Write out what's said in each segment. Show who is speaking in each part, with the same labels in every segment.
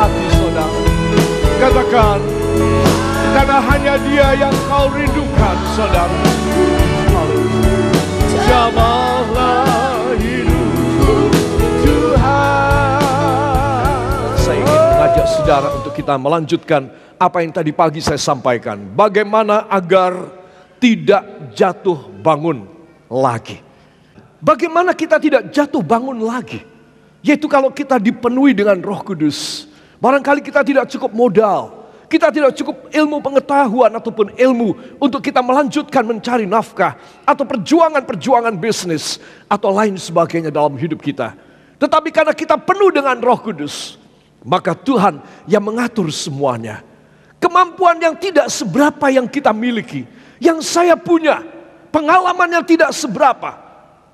Speaker 1: hati saudara. Katakan, karena hanya Dia yang kau rindukan saudara. Jamahlah hidupku Tuhan. Saya ingin mengajak saudara untuk kita melanjutkan apa yang tadi pagi saya sampaikan. Bagaimana agar tidak jatuh bangun lagi. Bagaimana kita tidak jatuh bangun lagi? Yaitu kalau kita dipenuhi dengan Roh Kudus. Barangkali kita tidak cukup modal, kita tidak cukup ilmu pengetahuan ataupun ilmu untuk kita melanjutkan mencari nafkah atau perjuangan-perjuangan bisnis atau lain sebagainya dalam hidup kita. Tetapi karena kita penuh dengan Roh Kudus, maka Tuhan yang mengatur semuanya. Kemampuan yang tidak seberapa yang kita miliki, yang saya punya, pengalaman yang tidak seberapa.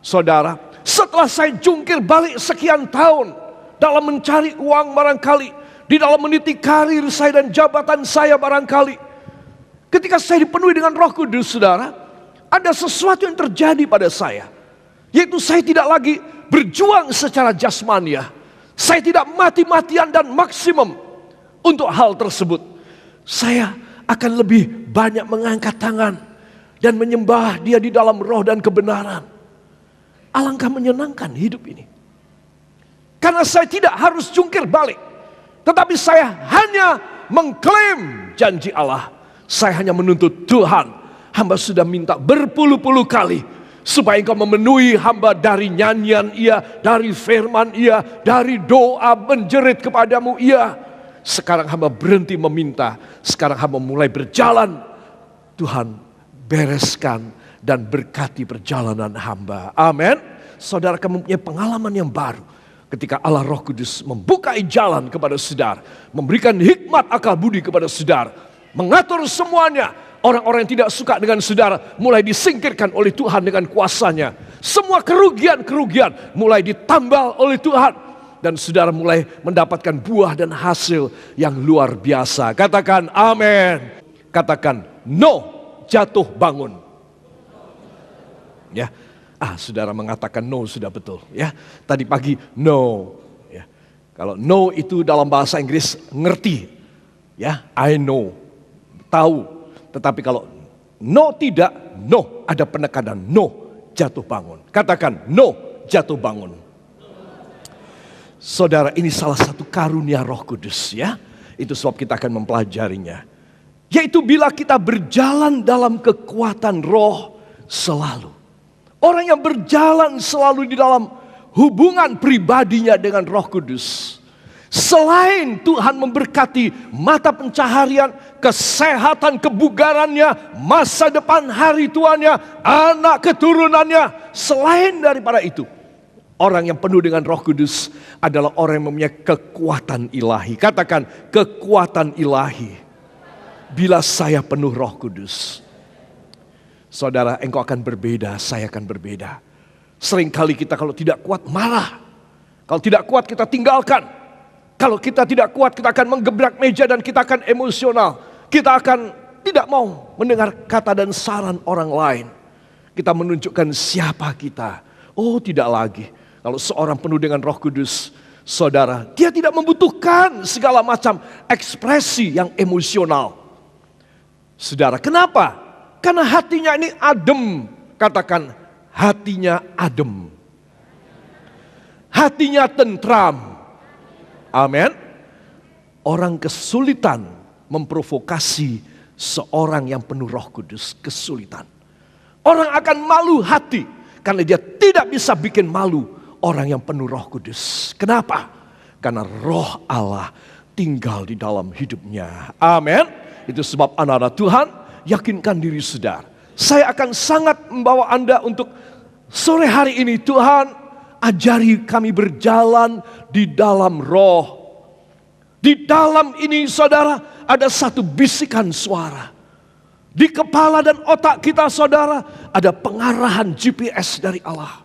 Speaker 1: Saudara, setelah saya jungkir balik sekian tahun dalam mencari uang barangkali, di dalam meniti karir saya dan jabatan saya barangkali, ketika saya dipenuhi dengan Roh Kudus saudara, ada sesuatu yang terjadi pada saya. Yaitu saya tidak lagi berjuang secara jasmania. Saya tidak mati-matian dan maksimum untuk hal tersebut. Saya akan lebih banyak mengangkat tangan dan menyembah Dia di dalam roh dan kebenaran. Alangkah menyenangkan hidup ini. Karena saya tidak harus jungkir balik. Tetapi saya hanya mengklaim janji Allah. Saya hanya menuntut Tuhan. Hamba sudah minta berpuluh-puluh kali. Supaya Engkau memenuhi hamba dari nyanyian Ia, dari firman Ia, dari doa menjerit kepadamu Ia. Sekarang hamba berhenti meminta. Sekarang hamba mulai berjalan. Tuhan bereskan dan berkati perjalanan hamba. Amin. Saudara akan mempunyai pengalaman yang baru. Ketika Allah Roh Kudus membukai jalan kepada saudara. Memberikan hikmat akal budi kepada saudara. Mengatur semuanya. Orang-orang yang tidak suka dengan saudara mulai disingkirkan oleh Tuhan dengan kuasanya. Semua kerugian-kerugian mulai ditambal oleh Tuhan. Dan saudara mulai mendapatkan buah dan hasil yang luar biasa. Katakan amin. Katakan no jatuh bangun. Ya, saudara mengatakan no sudah betul. Ya, tadi pagi no. Ya, kalau no itu dalam bahasa Inggris ngerti. Ya, I know, tahu. Tetapi kalau no tidak, no ada penekanan, no jatuh bangun. Katakan no jatuh bangun. Saudara, ini salah satu karunia Roh Kudus ya. Itu sebab kita akan mempelajarinya. Yaitu bila kita berjalan dalam kekuatan Roh selalu. Orang yang berjalan selalu di dalam hubungan pribadinya dengan Roh Kudus. Selain Tuhan memberkati mata pencaharian, kesehatan kebugarannya, masa depan hari tuanya, anak keturunannya. Selain daripada itu, orang yang penuh dengan Roh Kudus adalah orang yang mempunyai kekuatan ilahi. Katakan kekuatan ilahi. Bila saya penuh Roh Kudus. Saudara, engkau akan berbeda, saya akan berbeda. Seringkali kita kalau tidak kuat marah. Kalau tidak kuat kita tinggalkan. Kalau kita tidak kuat kita akan menggebrak meja dan kita akan emosional. Kita akan tidak mau mendengar kata dan saran orang lain. Kita menunjukkan siapa kita. Oh, tidak lagi. Kalau seorang penuh dengan Roh Kudus, saudara, dia tidak membutuhkan segala macam ekspresi yang emosional. Saudara, kenapa? Karena hatinya ini adem. Katakan hatinya adem. Hatinya tentram. Amin. Orang kesulitan memprovokasi seorang yang penuh Roh Kudus. Kesulitan. Orang akan malu hati. Karena dia tidak bisa bikin malu orang yang penuh Roh Kudus. Kenapa? Karena Roh Allah tinggal di dalam hidupnya. Amin. Itu sebab anak-anak Tuhan, yakinkan diri saudara. Saya akan sangat membawa Anda untuk sore hari ini. Tuhan, ajari kami berjalan di dalam roh. Di dalam ini saudara, ada satu bisikan suara. Di kepala dan otak kita saudara, ada pengarahan GPS dari Allah.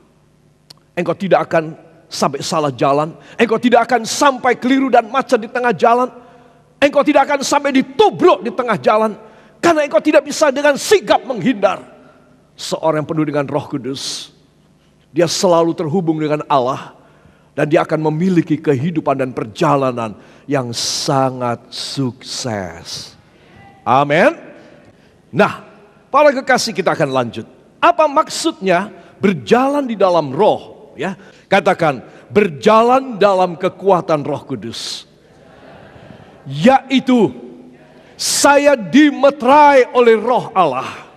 Speaker 1: Engkau tidak akan sampai salah jalan. Engkau tidak akan sampai keliru dan macet di tengah jalan. Engkau tidak akan sampai ditubruk di tengah jalan. Karena engkau tidak bisa dengan sigap menghindar. Seorang yang penuh dengan Roh Kudus, dia selalu terhubung dengan Allah. Dan dia akan memiliki kehidupan dan perjalanan yang sangat sukses. Amin. Nah, para kekasih, kita akan lanjut. Apa maksudnya berjalan di dalam roh? Ya, katakan berjalan dalam kekuatan Roh Kudus. Yaitu saya dimeterai oleh Roh Allah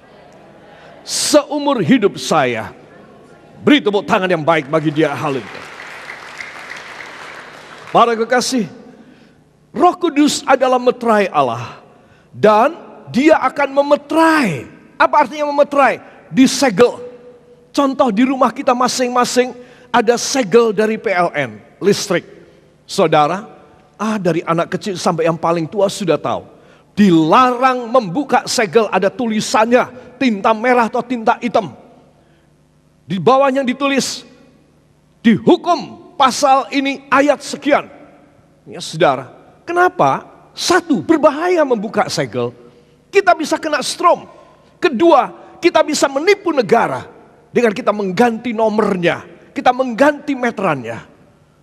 Speaker 1: seumur hidup saya. Beri tepuk tangan yang baik bagi dia. Haleluya. Para kekasih, Roh Kudus adalah meterai Allah. Dan dia akan memeterai. Apa artinya memeterai? Disegel. Contoh di rumah kita masing-masing ada segel dari PLN, listrik. Saudara, dari anak kecil sampai yang paling tua sudah tahu. Dilarang membuka segel, ada tulisannya, tinta merah atau tinta hitam. Di bawahnya ditulis, dihukum pasal ini ayat sekian. Ya saudara, kenapa? Satu, berbahaya membuka segel. Kita bisa kena strom. Kedua, kita bisa menipu negara dengan kita mengganti nomornya, kita mengganti meterannya.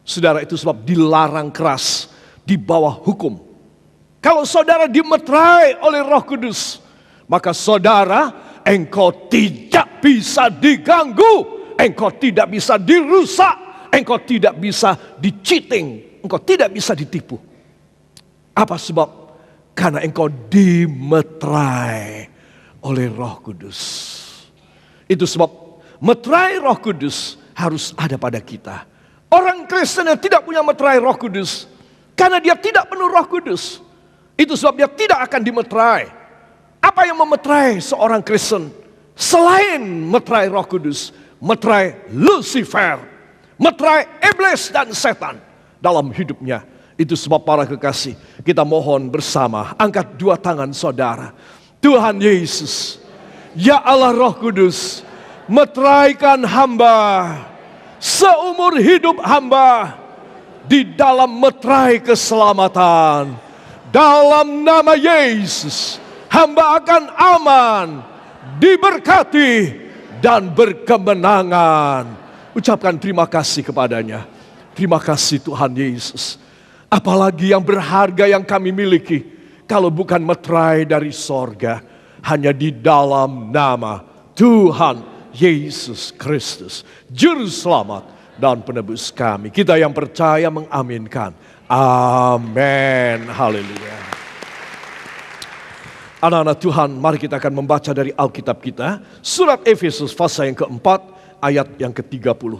Speaker 1: Saudara, itu sebab dilarang keras, di bawah hukum. Kalau saudara dimeterai oleh Roh Kudus, maka saudara, engkau tidak bisa diganggu, engkau tidak bisa dirusak, engkau tidak bisa di-cheating, engkau tidak bisa ditipu. Apa sebab? Karena engkau dimeterai oleh Roh Kudus. Itu sebab meterai Roh Kudus harus ada pada kita. Orang Kristen yang tidak punya meterai Roh Kudus, karena dia tidak penuh Roh Kudus, itu sebab dia tidak akan dimeterai. Apa yang memeterai seorang Kristen? Selain meterai Roh Kudus, meterai Lucifer, meterai iblis dan setan dalam hidupnya. Itu sebab para kekasih, kita mohon bersama, angkat dua tangan saudara. Tuhan Yesus, ya Allah Roh Kudus, meteraikan hamba seumur hidup hamba di dalam meterai keselamatan. Dalam nama Yesus, hamba akan aman, diberkati, dan berkemenangan. Ucapkan terima kasih kepadanya. Terima kasih Tuhan Yesus. Apalagi yang berharga yang kami miliki, kalau bukan meterai dari sorga, hanya di dalam nama Tuhan Yesus Kristus, Juru Selamat dan Penebus kami. Kita yang percaya mengaminkan. Amin. Haleluya. Anak-anak Tuhan, mari kita akan membaca dari Alkitab kita. Surat Efesus pasal yang keempat, ayat yang ke-30.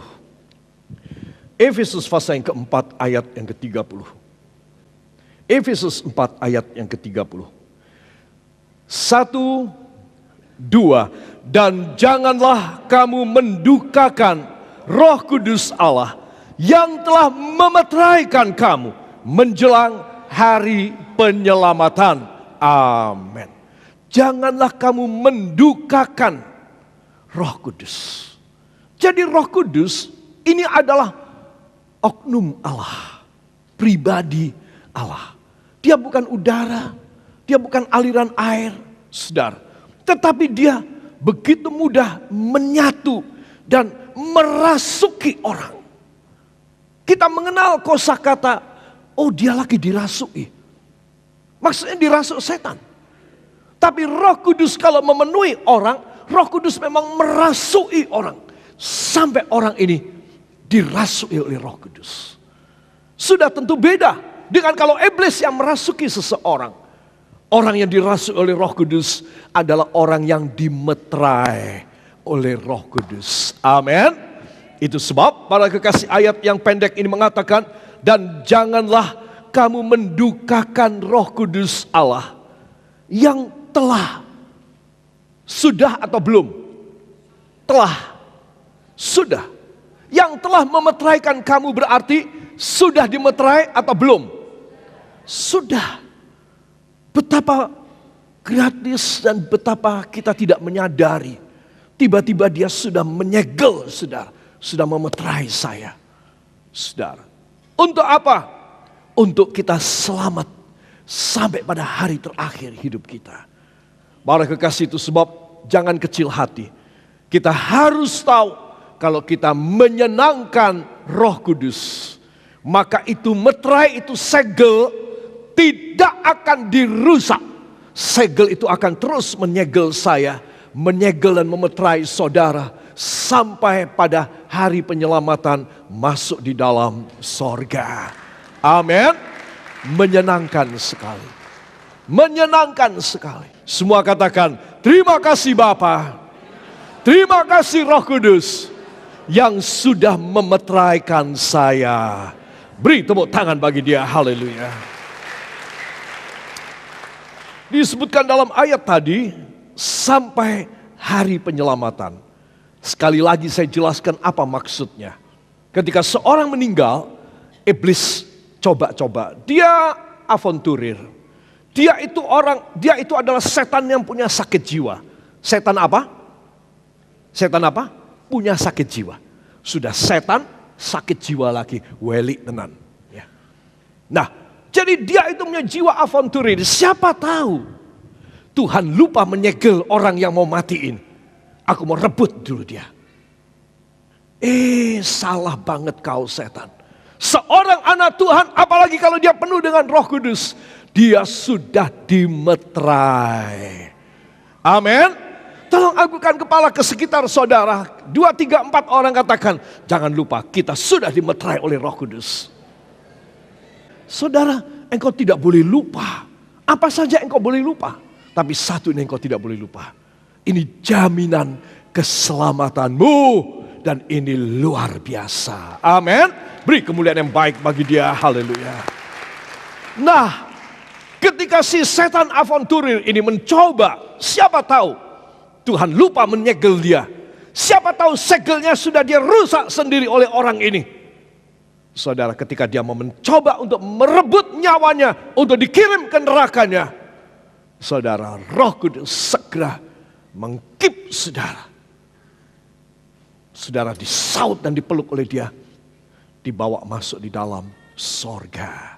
Speaker 1: Efesus pasal yang keempat, ayat yang ke-30. Efesus 4 ayat yang ke-30. 1, 2. Dan janganlah kamu mendukakan Roh Kudus Allah yang telah memeteraikan kamu menjelang hari penyelamatan. Amin. Janganlah kamu mendukakan Roh Kudus. Jadi Roh Kudus ini adalah oknum Allah, pribadi Allah. Dia bukan udara, dia bukan aliran air, saudara. Tetapi dia begitu mudah menyatu dan merasuki orang. Kita mengenal kosakata, oh dia lagi dirasuki. Maksudnya dirasuk setan. Tapi Roh Kudus kalau memenuhi orang, Roh Kudus memang merasuki orang. Sampai orang ini dirasuki oleh Roh Kudus. Sudah tentu beda dengan kalau iblis yang merasuki seseorang. Orang yang dirasuki oleh Roh Kudus adalah orang yang dimeterai oleh Roh Kudus. Amin. Itu sebab para kekasih ayat yang pendek ini mengatakan, dan janganlah kamu mendukakan Roh Kudus Allah yang telah, sudah atau belum? Telah, sudah. Yang telah memeteraikan kamu berarti sudah dimeterai atau belum? Sudah. Betapa gratis dan betapa kita tidak menyadari. Tiba-tiba dia sudah menyegel, sudah memeterai saya. Saudara. Untuk apa? Untuk kita selamat sampai pada hari terakhir hidup kita. Para kekasih, itu sebab jangan kecil hati. Kita harus tahu kalau kita menyenangkan Roh Kudus, maka itu meterai, itu segel tidak akan dirusak. Segel itu akan terus menyegel saya, menyegel dan memeterai saudara sampai pada hari penyelamatan masuk di dalam sorga. Amin. Menyenangkan sekali. Menyenangkan sekali. Semua katakan, terima kasih Bapa, terima kasih Roh Kudus yang sudah memeteraikan saya. Beri tepuk tangan bagi dia, haleluya. Disebutkan dalam ayat tadi, sampai hari penyelamatan. Sekali lagi saya jelaskan apa maksudnya. Ketika seorang meninggal, iblis coba-coba. Dia aventurir. Dia itu adalah setan yang punya sakit jiwa. Setan apa? Setan apa? Punya sakit jiwa. Sudah setan, sakit jiwa lagi. Weli tenan. Ya. Nah, jadi dia itu punya jiwa aventurir. Siapa tahu Tuhan lupa menyegel orang yang mau matiin. Aku mau rebut dulu dia. Salah banget kau setan. Seorang anak Tuhan, apalagi kalau dia penuh dengan Roh Kudus, dia sudah dimeterai. Amin. Tolong agungkan kepala ke sekitar saudara. 2, 3, 4 orang katakan, jangan lupa kita sudah dimeterai oleh Roh Kudus. Saudara, engkau tidak boleh lupa. Apa saja engkau boleh lupa. Tapi satu ini engkau tidak boleh lupa. Ini jaminan keselamatanmu. Dan ini luar biasa. Amin. Beri kemuliaan yang baik bagi dia. Haleluya. Nah, ketika si setan aventurir ini mencoba, siapa tahu Tuhan lupa menyegel dia. Siapa tahu segelnya sudah dia rusak sendiri oleh orang ini. Saudara, ketika dia mau mencoba untuk merebut nyawanya, untuk dikirim ke nerakanya, saudara, Roh Kudus segera mengkip saudara. Saudara disaut dan dipeluk oleh dia, dibawa masuk di dalam sorga.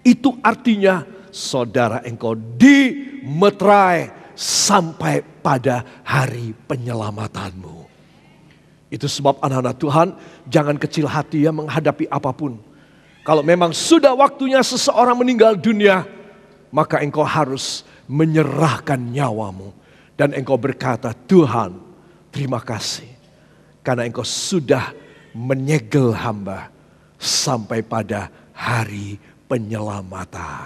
Speaker 1: Itu artinya saudara engkau dimeterai sampai pada hari penyelamatanmu. Itu sebab anak-anak Tuhan jangan kecil hati ya menghadapi apapun. Kalau memang sudah waktunya seseorang meninggal dunia, maka engkau harus menyerahkan nyawamu. Dan engkau berkata, Tuhan terima kasih. Karena engkau sudah menyegel hamba sampai pada hari penyelamatan.